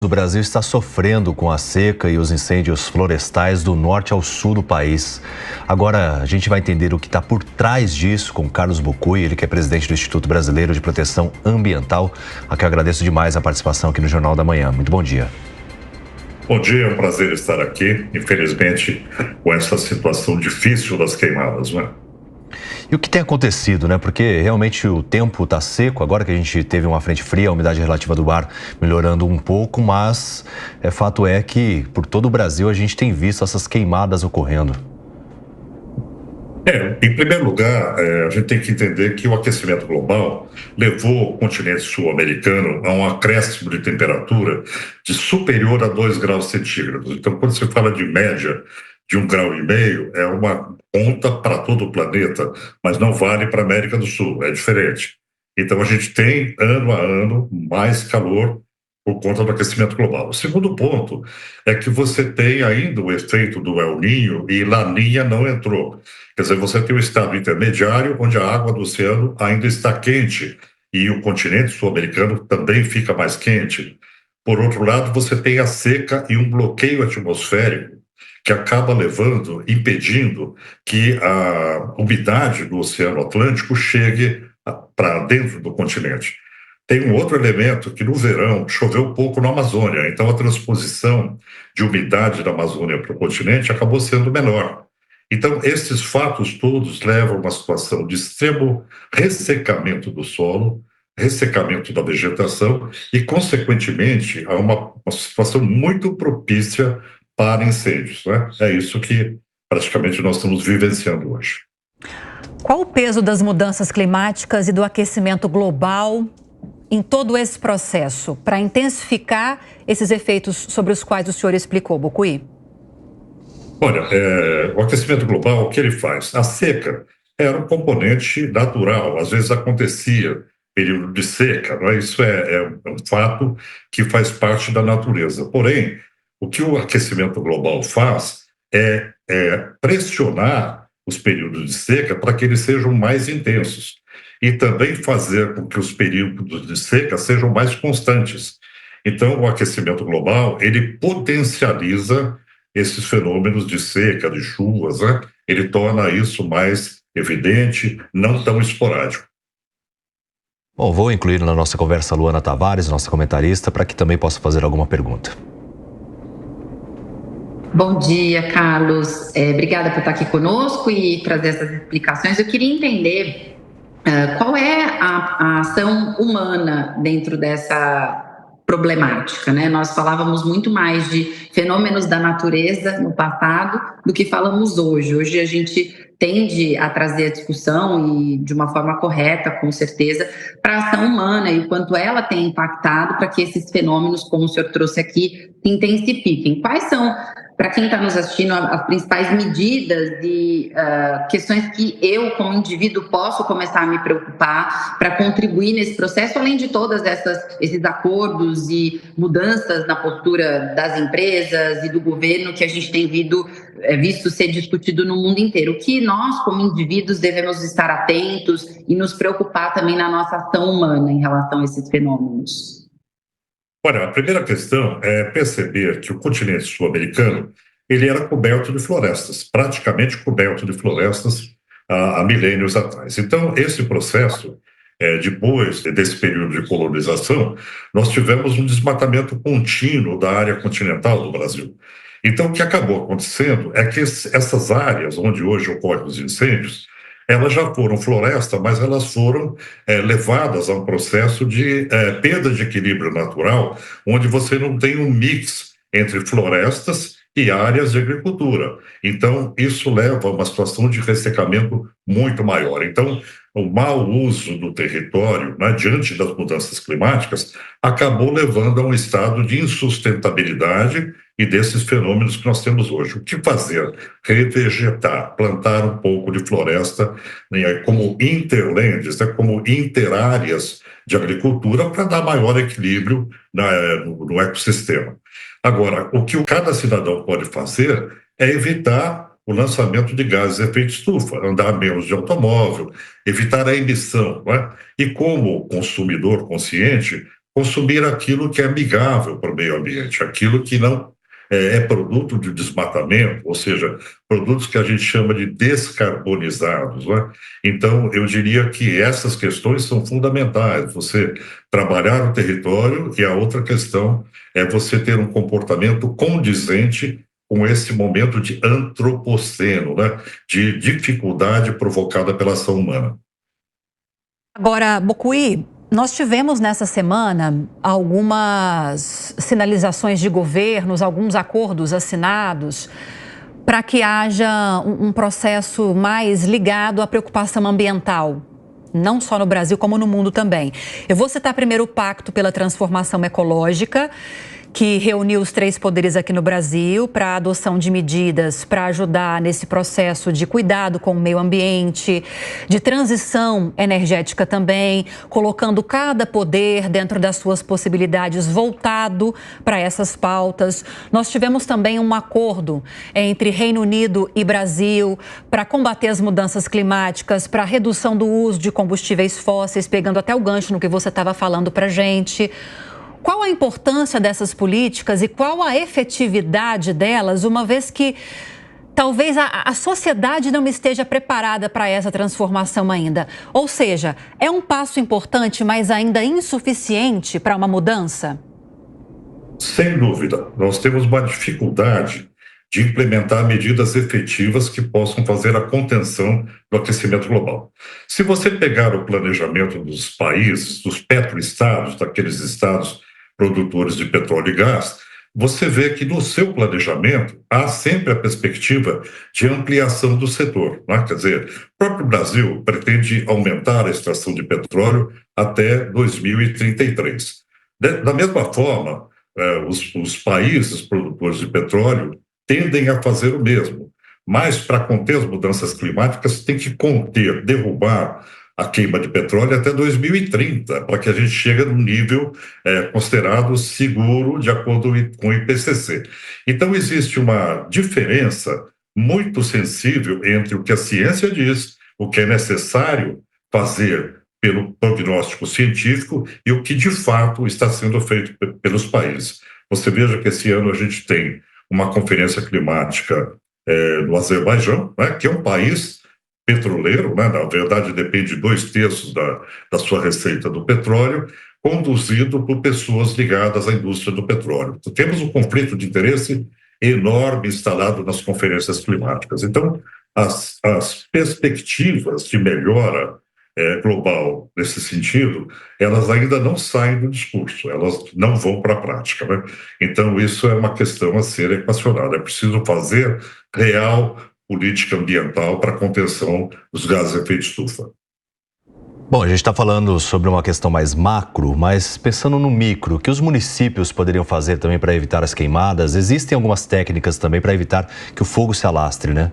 O Brasil está sofrendo com a seca e os incêndios florestais do norte ao sul do país. Agora a gente vai entender o que está por trás disso com Carlos Bucuy, ele que é presidente do Instituto Brasileiro de Proteção Ambiental, a quem eu agradeço demais a participação aqui no Jornal da Manhã. Muito bom dia. Bom dia, é um prazer estar aqui, infelizmente, com essa situação difícil das queimadas, né? E o que tem acontecido, né? Porque realmente o tempo está seco, agora que a gente teve uma frente fria, a umidade relativa do ar melhorando um pouco, mas fato é que por todo o Brasil a gente tem visto essas queimadas ocorrendo. Em primeiro lugar, a gente tem que entender que o aquecimento global levou o continente sul-americano a um acréscimo de temperatura de superior a 2 graus centígrados. Então, quando se fala de média de 1,5 graus, é uma conta para todo o planeta, mas não vale para a América do Sul, é diferente. Então, a gente tem, ano a ano, mais calor por conta do aquecimento global. O segundo ponto é que você tem ainda o efeito do El Niño e Laninha não entrou. Quer dizer, você tem o estado intermediário, onde a água do oceano ainda está quente e o continente sul-americano também fica mais quente. Por outro lado, você tem a seca e um bloqueio atmosférico que acaba levando, impedindo que a umidade do Oceano Atlântico chegue para dentro do continente. Tem um outro elemento que no verão choveu pouco na Amazônia, então a transposição de umidade da Amazônia para o continente acabou sendo menor. Então, esses fatos todos levam a uma situação de extremo ressecamento do solo, ressecamento da vegetação e, consequentemente, a uma situação muito propícia para incêndios, né? É isso que praticamente nós estamos vivenciando hoje. Qual o peso das mudanças climáticas e do aquecimento global em todo esse processo para intensificar esses efeitos sobre os quais o senhor explicou, Bucuy? Olha, o aquecimento global, o que ele faz? A seca era um componente natural, às vezes acontecia período de seca, não é? Isso é um fato que faz parte da natureza. Porém, o que o aquecimento global faz é pressionar os períodos de seca para que eles sejam mais intensos e também fazer com que os períodos de seca sejam mais constantes. Então, o aquecimento global, ele potencializa esses fenômenos de seca, de chuvas, né? Ele torna isso mais evidente, não tão esporádico. Bom, vou incluir na nossa conversa a Luana Tavares, nossa comentarista, para que também possa fazer alguma pergunta. Bom dia, Carlos. Obrigada por estar aqui conosco e trazer essas explicações. Eu queria entender qual é a ação humana dentro dessa problemática, né? Nós falávamos muito mais de fenômenos da natureza no passado do que falamos hoje. Hoje a gente tende a trazer a discussão, e de uma forma correta, com certeza, para a ação humana e o quanto ela tem impactado para que esses fenômenos, como o senhor trouxe aqui, se intensifiquem. Quais são, para quem está nos assistindo, as principais medidas e questões que eu, como indivíduo, posso começar a me preocupar para contribuir nesse processo, além de todas esses acordos e mudanças na postura das empresas e do governo que a gente tem visto ser discutido no mundo inteiro? O que nós, como indivíduos, devemos estar atentos e nos preocupar também na nossa ação humana em relação a esses fenômenos? Olha, a primeira questão é perceber que o continente sul-americano ele era coberto de florestas, praticamente coberto de florestas há milênios atrás. Então, esse processo, depois desse período de colonização, nós tivemos um desmatamento contínuo da área continental do Brasil. Então, o que acabou acontecendo é que essas áreas onde hoje ocorrem os incêndios, elas já foram floresta, mas elas foram levadas a um processo de perda de equilíbrio natural, onde você não tem um mix entre florestas e áreas de agricultura. Então, isso leva a uma situação de ressecamento muito maior. Então, o mau uso do território, né, diante das mudanças climáticas, acabou levando a um estado de insustentabilidade e desses fenômenos que nós temos hoje. O que fazer? Revegetar, plantar um pouco de floresta, né, como interlands, né, como interáreas de agricultura para dar maior equilíbrio no ecossistema. Agora, o que cada cidadão pode fazer é evitar o lançamento de gases de efeito estufa, andar menos de automóvel, evitar a emissão, não é? E como consumidor consciente, consumir aquilo que é amigável para o meio ambiente, aquilo que não é produto de desmatamento, ou seja, produtos que a gente chama de descarbonizados, né? Então, eu diria que essas questões são fundamentais, você trabalhar o território, e a outra questão é você ter um comportamento condizente com esse momento de antropoceno, né? De dificuldade provocada pela ação humana. Agora, Bocuí, nós tivemos nessa semana algumas sinalizações de governos, alguns acordos assinados para que haja um processo mais ligado à preocupação ambiental, não só no Brasil, como no mundo também. Eu vou citar primeiro o Pacto pela Transformação Ecológica, que reuniu os 3 poderes aqui no Brasil para a adoção de medidas para ajudar nesse processo de cuidado com o meio ambiente, de transição energética também, colocando cada poder dentro das suas possibilidades voltado para essas pautas. Nós tivemos também um acordo entre Reino Unido e Brasil para combater as mudanças climáticas, para a redução do uso de combustíveis fósseis, pegando até o gancho no que você estava falando para a gente. Qual a importância dessas políticas e qual a efetividade delas, uma vez que talvez a sociedade não esteja preparada para essa transformação ainda? Ou seja, é um passo importante, mas ainda insuficiente para uma mudança? Sem dúvida, nós temos uma dificuldade de implementar medidas efetivas que possam fazer a contenção do aquecimento global. Se você pegar o planejamento dos países, dos petroestados, daqueles estados produtores de petróleo e gás, você vê que no seu planejamento há sempre a perspectiva de ampliação do setor, né? Quer dizer, o próprio Brasil pretende aumentar a extração de petróleo até 2033. Da mesma forma, os países produtores de petróleo tendem a fazer o mesmo, mas para conter as mudanças climáticas tem que conter, derrubar a queima de petróleo até 2030, para que a gente chegue num nível considerado seguro de acordo com o IPCC. Então, existe uma diferença muito sensível entre o que a ciência diz, o que é necessário fazer pelo prognóstico científico e o que, de fato, está sendo feito pelos países. Você veja que esse ano a gente tem uma conferência climática no Azerbaijão, né, que é um país petroleiro, né, na verdade depende de 2/3 da sua receita do petróleo, conduzido por pessoas ligadas à indústria do petróleo. Então, temos um conflito de interesse enorme instalado nas conferências climáticas. Então, as perspectivas de melhora global nesse sentido, elas ainda não saem do discurso, elas não vão para a prática, né? Então, isso é uma questão a ser equacionada. É preciso fazer real política ambiental para a contenção dos gases de efeito estufa. Bom, a gente está falando sobre uma questão mais macro, mas pensando no micro, o que os municípios poderiam fazer também para evitar as queimadas? Existem algumas técnicas também para evitar que o fogo se alastre, né?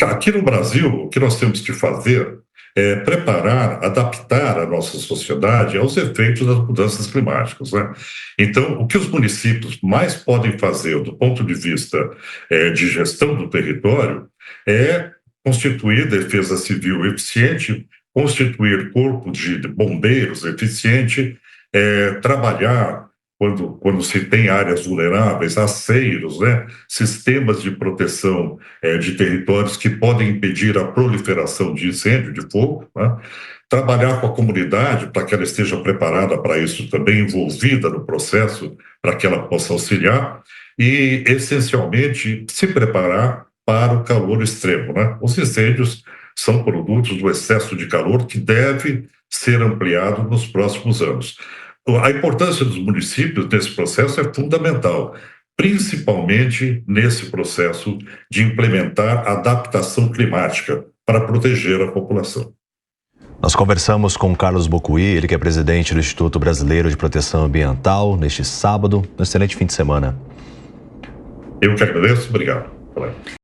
Aqui no Brasil, o que nós temos que fazer é preparar, adaptar a nossa sociedade aos efeitos das mudanças climáticas, né? Então, o que os municípios mais podem fazer do ponto de vista de gestão do território é constituir defesa civil eficiente, constituir corpo de bombeiros eficiente, trabalhar quando se tem áreas vulneráveis, aceiros, né? Sistemas de proteção de territórios que podem impedir a proliferação de incêndio, de fogo, né? Trabalhar com a comunidade para que ela esteja preparada para isso também, envolvida no processo, para que ela possa auxiliar e, essencialmente, se preparar para o calor extremo, né? Os incêndios são produtos do excesso de calor que deve ser ampliado nos próximos anos. A importância dos municípios nesse processo é fundamental, principalmente nesse processo de implementar adaptação climática para proteger a população. Nós conversamos com Carlos Bocuí, ele que é presidente do Instituto Brasileiro de Proteção Ambiental, neste sábado. Um excelente fim de semana. Eu que agradeço, obrigado.